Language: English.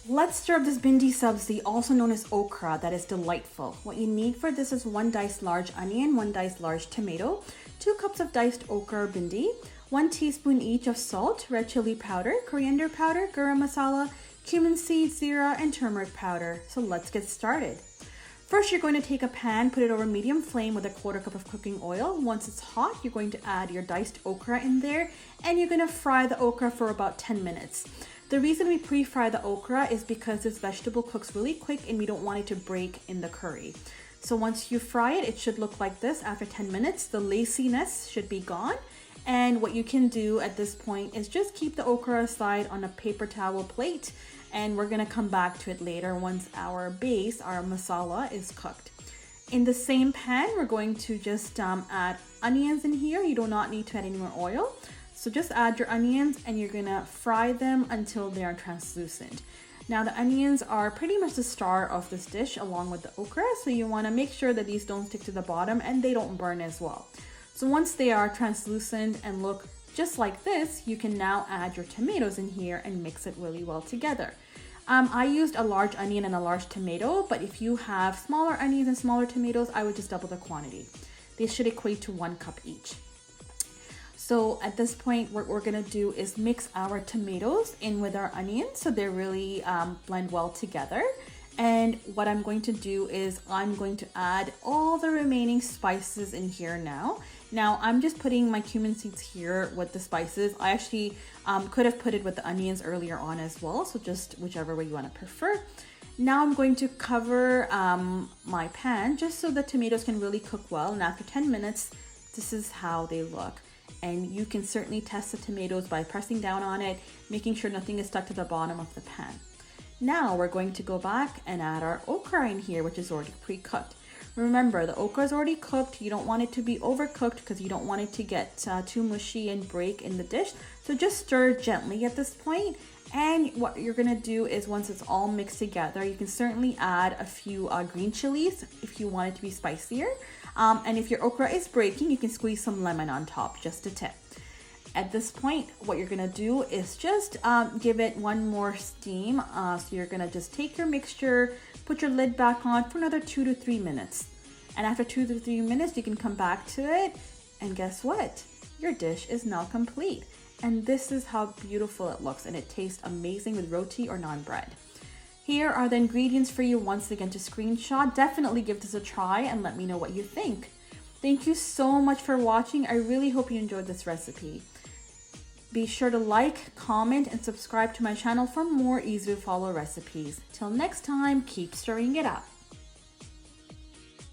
Let's stir up this Bhindi Sabzi, also known as okra, that is delightful. What you need for this is 1 diced large onion, 1 diced large tomato, 2 cups of diced okra or bhindi, 1 teaspoon each of salt, red chili powder, coriander powder, garam masala, cumin seeds, zeera, and turmeric powder. So let's get started. First, you're going to take a pan, put it over medium flame with a 1/4 cup of cooking oil. Once it's hot, you're going to add your diced okra in there, and you're going to fry the okra for about 10 minutes. The reason we pre-fry the okra is because this vegetable cooks really quick and we don't want it to break in the curry. So once you fry it, it should look like this after 10 minutes. The laciness should be gone. And what you can do at this point is just keep the okra aside on a paper towel plate. And we're gonna come back to it later once our base, our masala, is cooked. In the same pan, we're going to just add onions in here. You do not need to add any more oil. So just add your onions and you're gonna fry them until they are translucent. Now the onions are pretty much the star of this dish along with the okra. So you wanna make sure that these don't stick to the bottom and they don't burn as well. So once they are translucent and look just like this, you can now add your tomatoes in here and mix it really well together. I used a large onion and a large tomato, but if you have smaller onions and smaller tomatoes, I would just double the quantity. They should equate to 1 cup each. So at this point, what we're gonna do is mix our tomatoes in with our onions so they really blend well together. And what I'm going to do is I'm going to add all the remaining spices in here now. Now I'm just putting my cumin seeds here with the spices. I actually could have put it with the onions earlier on as well. So just whichever way you want to prefer. Now I'm going to cover my pan just so the tomatoes can really cook well. And after 10 minutes, this is how they look. And you can certainly test the tomatoes by pressing down on it, making sure nothing is stuck to the bottom of the pan. Now we're going to go back and add our okra in here, which is already pre-cooked. Remember, the okra is already cooked. You don't want it to be overcooked because you don't want it to get too mushy and break in the dish. So just stir gently at this point. And what you're gonna do is once it's all mixed together, you can certainly add a few green chilies if you want it to be spicier. And if your okra is breaking, you can squeeze some lemon on top, just a tip. At this point, what you're gonna do is just give it one more steam. So you're gonna just take your mixture, put your lid back on for another 2 to 3 minutes. And after 2 to 3 minutes, you can come back to it. And guess what? Your dish is now complete. And this is how beautiful it looks, and it tastes amazing with roti or naan bread. Here are the ingredients for you once again to screenshot. Definitely give this a try and let me know what you think. Thank you so much for watching. I really hope you enjoyed this recipe. Be sure to like, comment, and subscribe to my channel for more easy to follow recipes. Till next time, keep stirring it up.